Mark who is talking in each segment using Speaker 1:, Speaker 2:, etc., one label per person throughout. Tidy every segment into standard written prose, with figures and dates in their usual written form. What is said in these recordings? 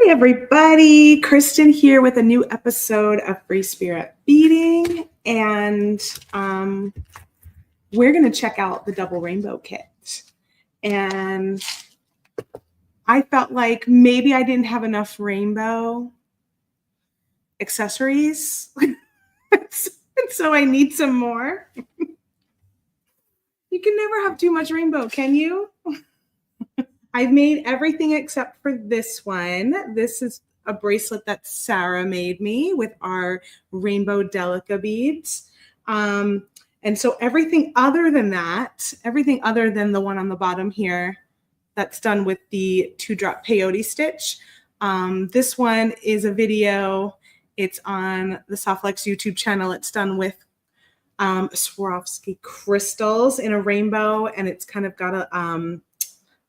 Speaker 1: Hi, everybody. Kristen here with a new episode of Free Spirit Beading. And we're going to check out the double rainbow kit. And I felt like maybe I didn't have enough rainbow accessories. So I need some more. You can never have too much rainbow, can you? I've made everything except for this one. This is a bracelet that Sarah made me with our rainbow delica beads. And so everything other than that, everything other than the one on the bottom here, that's done with the 2-drop peyote stitch. This one is a video. It's on the Softflex YouTube channel. It's done with Swarovski crystals in a rainbow, and it's kind of got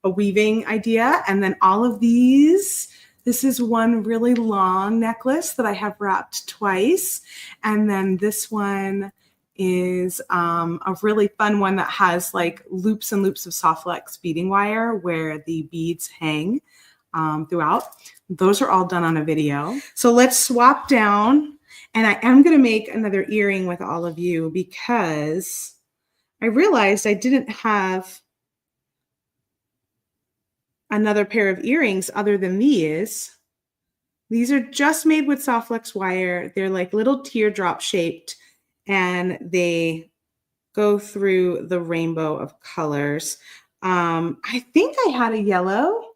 Speaker 1: a weaving idea. And then all of these, this is one really long necklace that I have wrapped twice. And then this one is a really fun one that has like loops and loops of Softflex beading wire where the beads hang throughout. Those are all done on a video. So let's swap down. And I am going to make another earring with all of you because I realized I didn't have another pair of earrings other than these. These are just made with Softflex wire. They're like little teardrop shaped, and they go through the rainbow of colors. I think I had a yellow.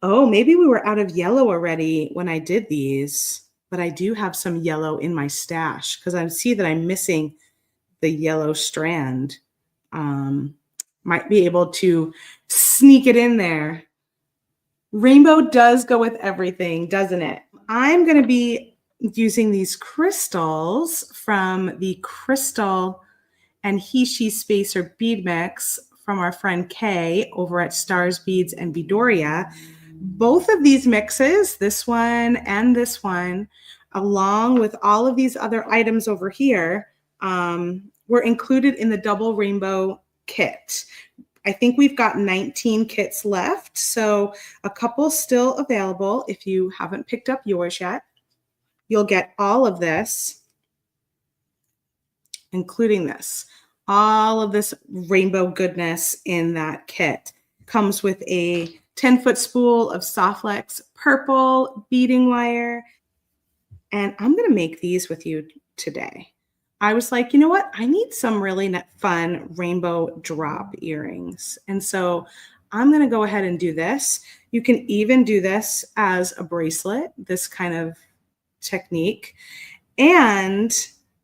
Speaker 1: Oh, maybe we were out of yellow already when I did these, but I do have some yellow in my stash because I see that I'm missing the yellow strand. Might be able to sneak it in there. Rainbow does go with everything, doesn't it? I'm going to be using these crystals from the Crystal and He/She Spacer bead mix from our friend Kay over at Stars Beads and Beadoria. Both of these mixes, this one and this one, along with all of these other items over here, were included in the double rainbow kit. I think we've got 19 kits left, so a couple still available if you haven't picked up yours yet. You'll get all of this, including this, all of this rainbow goodness in that kit. Comes with a 10-foot spool of Softflex purple beading wire, and I'm going to make these with you today. I was like, you know what? I need some really fun rainbow drop earrings. And so I'm going to go ahead and do this. You can even do this as a bracelet, this kind of technique. And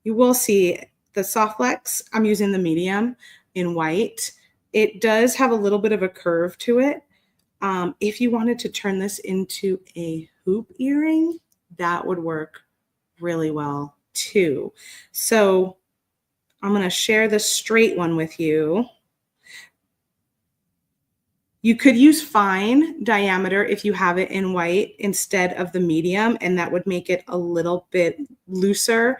Speaker 1: you will see the Softflex, I'm using the medium in white. It does have a little bit of a curve to it. If you wanted to turn this into a hoop earring, that would work really well too. So I'm going to share the straight one with you. You could use fine diameter if you have it in white instead of the medium, and that would make it a little bit looser.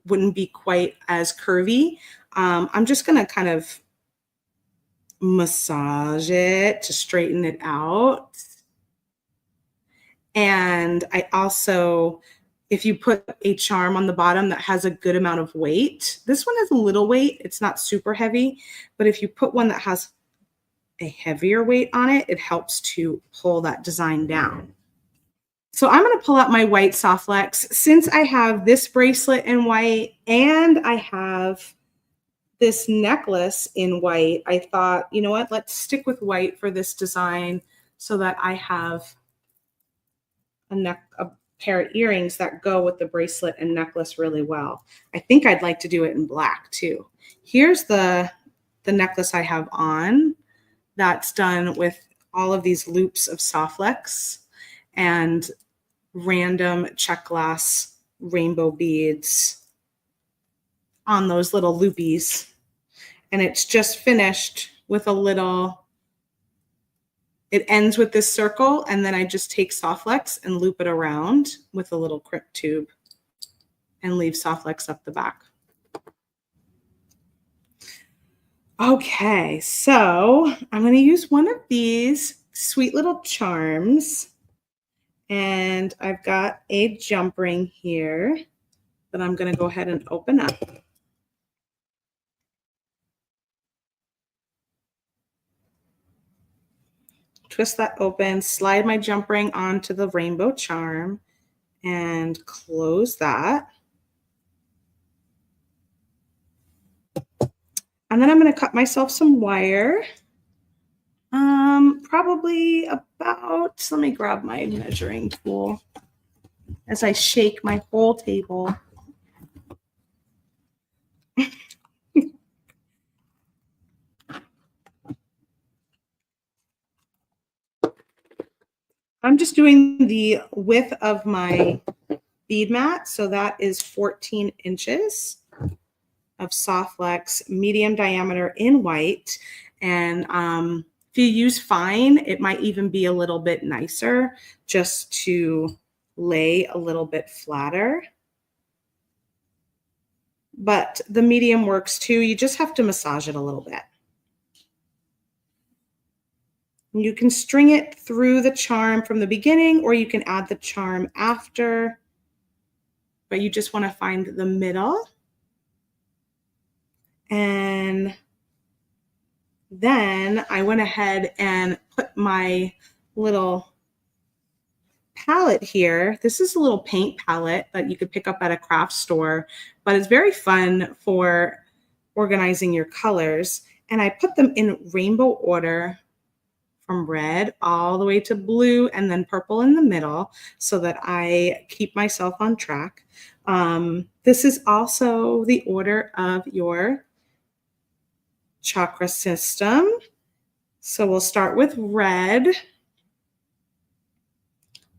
Speaker 1: Wouldn't be quite as curvy. I'm just going to kind of massage it to straighten it out. And I also, if you put a charm on the bottom that has a good amount of weight, this one has a little weight. It's not super heavy, but if you put one that has a heavier weight on it, it helps to pull that design down. So I'm going to pull out my white Softflex. Since I have this bracelet in white and I have this necklace in white, I thought, you know what, let's stick with white for this design so that I have a pair of earrings that go with the bracelet and necklace really well. I think I'd like to do it in black too. Here's the necklace I have on that's done with all of these loops of Softflex and random check glass rainbow beads on those little loopies. And it's just finished with a little, it ends with this circle, and then I just take Softflex and loop it around with a little crimp tube and leave Softflex up the back. Okay, so I'm going to use one of these sweet little charms. And I've got a jump ring here that I'm going to go ahead and open up. Twist that open, slide my jump ring onto the rainbow charm, and close that. And then I'm going to cut myself some wire. Probably about, let me grab my measuring tool as I shake my whole table. I'm just doing the width of my bead mat. So that is 14 inches of soft flex, medium diameter in white. And if you use fine, it might even be a little bit nicer just to lay a little bit flatter. But the medium works too. You just have to massage it a little bit. You can string it through the charm from the beginning, or you can add the charm after, but you just want to find the middle. And then I went ahead and put my little palette here. This is a little paint palette that you could pick up at a craft store, but it's very fun for organizing your colors. And I put them in rainbow order from red all the way to blue and then purple in the middle so that I keep myself on track. This is also the order of your chakra system. So we'll start with red.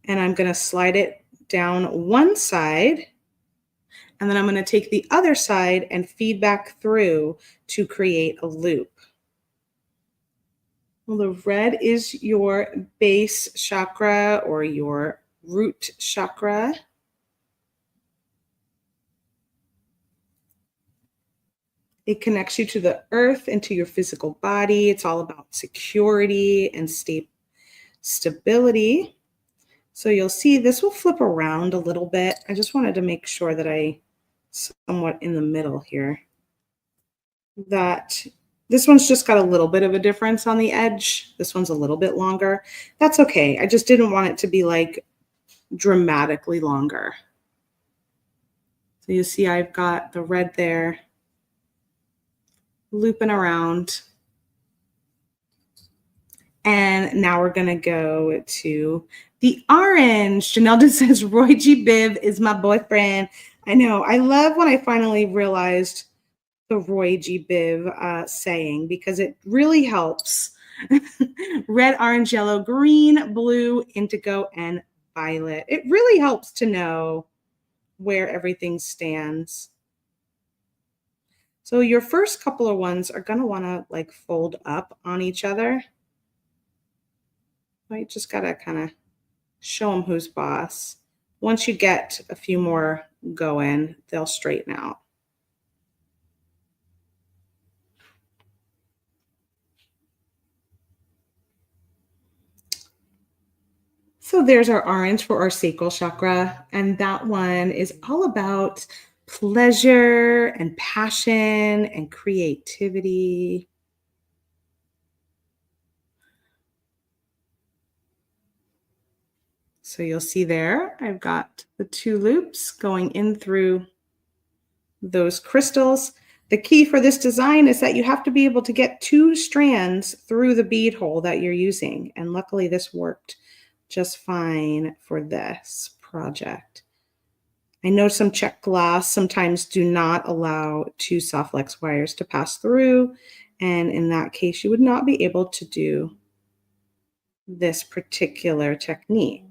Speaker 1: And I'm going to slide it down one side. And then I'm going to take the other side and feed back through to create a loop. Well, the red is your base chakra or your root chakra. It connects you to the earth and to your physical body. It's all about security and stability. So you'll see this will flip around a little bit. I just wanted to make sure that I somewhat in the middle here. That this one's just got a little bit of a difference on the edge. This one's a little bit longer. That's okay. I just didn't want it to be like dramatically longer. So you see I've got the red there looping around. And now we're going to go to the orange. Janelle just says, Roy G. Biv is my boyfriend. I know. I love when I finally realized the Roy G. Biv saying, because it really helps. Red, orange, yellow, green, blue, indigo, and violet. It really helps to know where everything stands. So your first couple of ones are going to want to like fold up on each other. I just got to kind of show them who's boss. Once you get a few more going, they'll straighten out. So there's our orange for our sacral chakra. And that one is all about pleasure and passion and creativity. So you'll see there, I've got the two loops going in through those crystals. The key for this design is that you have to be able to get two strands through the bead hole that you're using. And luckily this worked just fine for this project. I know some check glass sometimes do not allow two soft flex wires to pass through. And in that case, you would not be able to do this particular technique.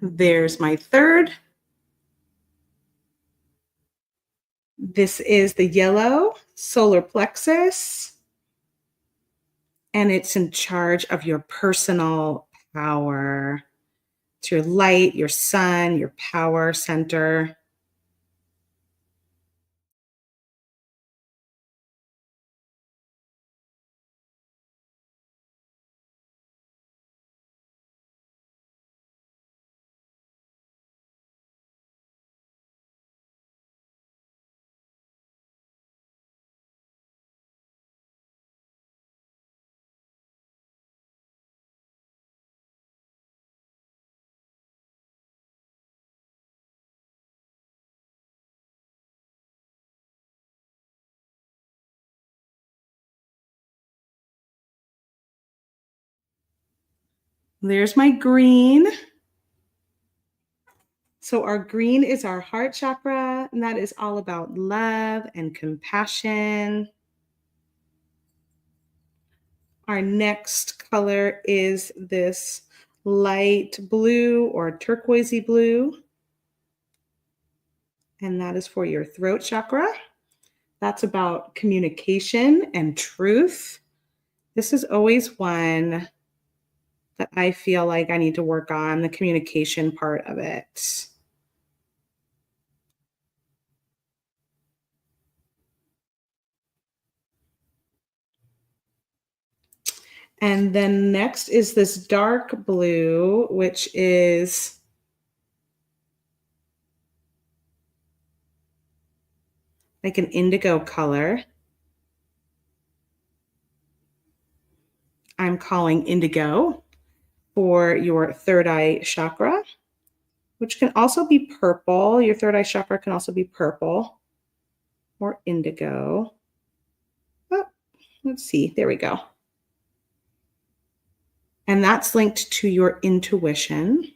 Speaker 1: There's my third. This is the yellow solar plexus, and it's in charge of your personal power. It's your light, your sun, your power center. There's my green. So our green is our heart chakra, and that is all about love and compassion. Our next color is this light blue or turquoisey blue, and that is for your throat chakra. That's about communication and truth. This is always one that I feel like I need to work on, the communication part of it. And then next is this dark blue, which is like an indigo color. I'm calling indigo for your third eye chakra, which can also be purple. Your third eye chakra can also be purple or indigo. Oh, let's see. There we go. And that's linked to your intuition.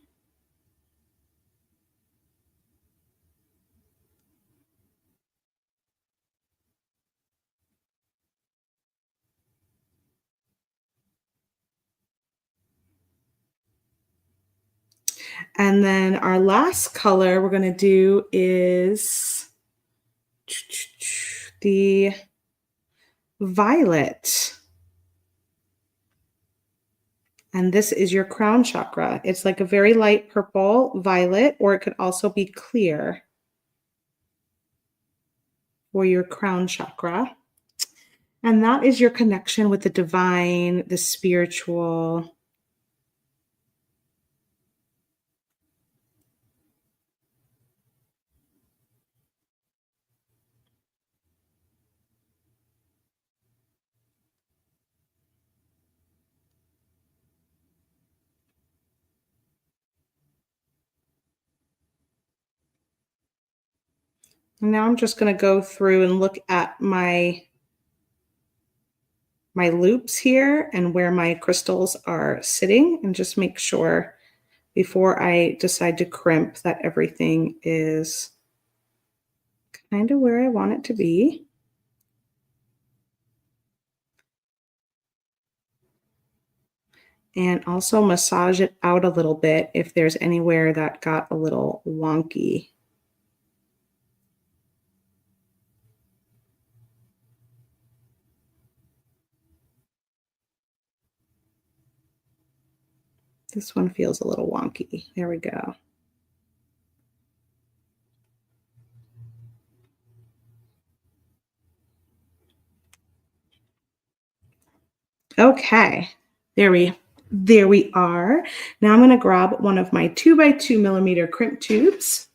Speaker 1: And then our last color we're going to do is the violet. And this is your crown chakra. It's like a very light purple violet, or it could also be clear for your crown chakra. And that is your connection with the divine, the spiritual. And now I'm just going to go through and look at my loops here and where my crystals are sitting, and just make sure before I decide to crimp that everything is kind of where I want it to be. And also massage it out a little bit if there's anywhere that got a little wonky. This one feels a little wonky. There we go. Okay, there we are. Now I'm going to grab one of my 2x2 millimeter crimp tubes.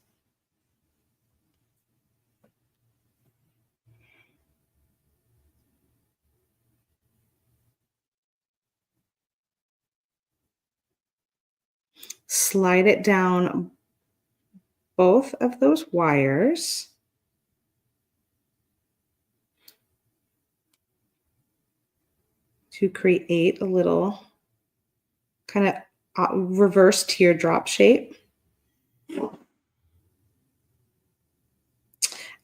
Speaker 1: Slide it down both of those wires. To create a little kind of reverse teardrop shape.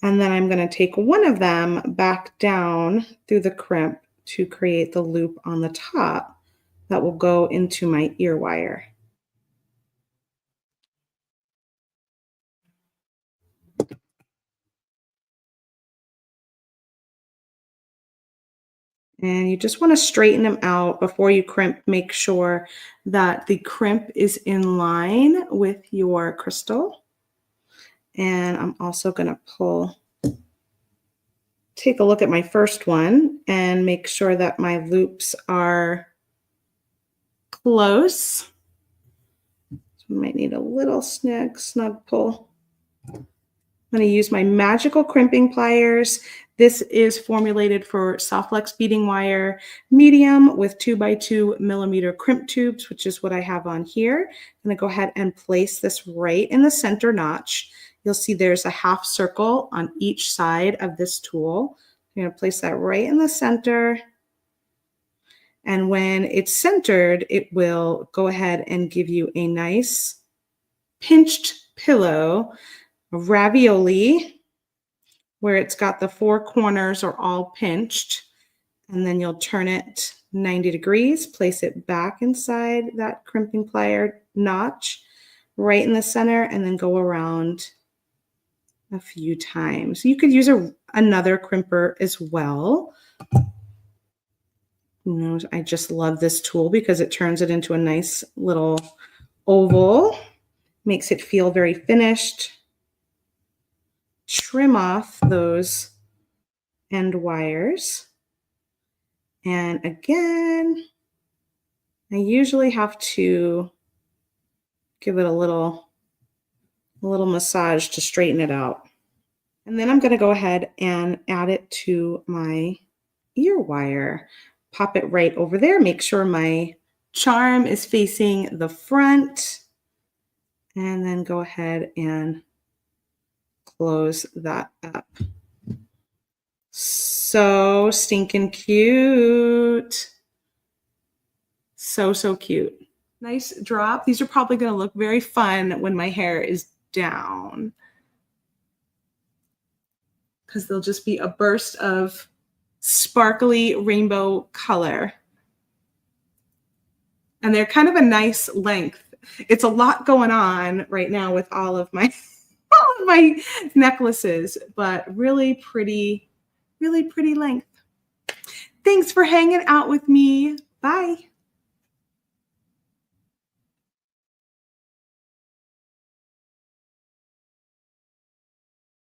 Speaker 1: And then I'm going to take one of them back down through the crimp to create the loop on the top that will go into my ear wire. And you just want to straighten them out before you crimp. Make sure that the crimp is in line with your crystal. And I'm also going to take a look at my first one and make sure that my loops are close. So I might need a little snug pull. I'm going to use my magical crimping pliers. This is formulated for soft flex beading wire, medium with 2x2 millimeter crimp tubes, which is what I have on here. I'm going to go ahead and place this right in the center notch. You'll see there's a half circle on each side of this tool. I'm going to place that right in the center. And when it's centered, it will go ahead and give you a nice pinched pillow of ravioli where it's got the four corners are all pinched. And then you'll turn it 90 degrees, place it back inside that crimping plier notch right in the center, and then go around a few times. You could use another crimper as well. You know, I just love this tool because it turns it into a nice little oval, makes it feel very finished. Trim off those end wires. And again, I usually have to give it a little massage to straighten it out. And then I'm going to go ahead and add it to my ear wire. Pop it right over there. Make sure my charm is facing the front. And then go ahead and close that up. So stinking cute. So cute. Nice drop. These are probably going to look very fun when my hair is down, because they'll just be a burst of sparkly rainbow color. And they're kind of a nice length. It's a lot going on right now with all of my necklaces, but really pretty length. Thanks for hanging out with me. Bye.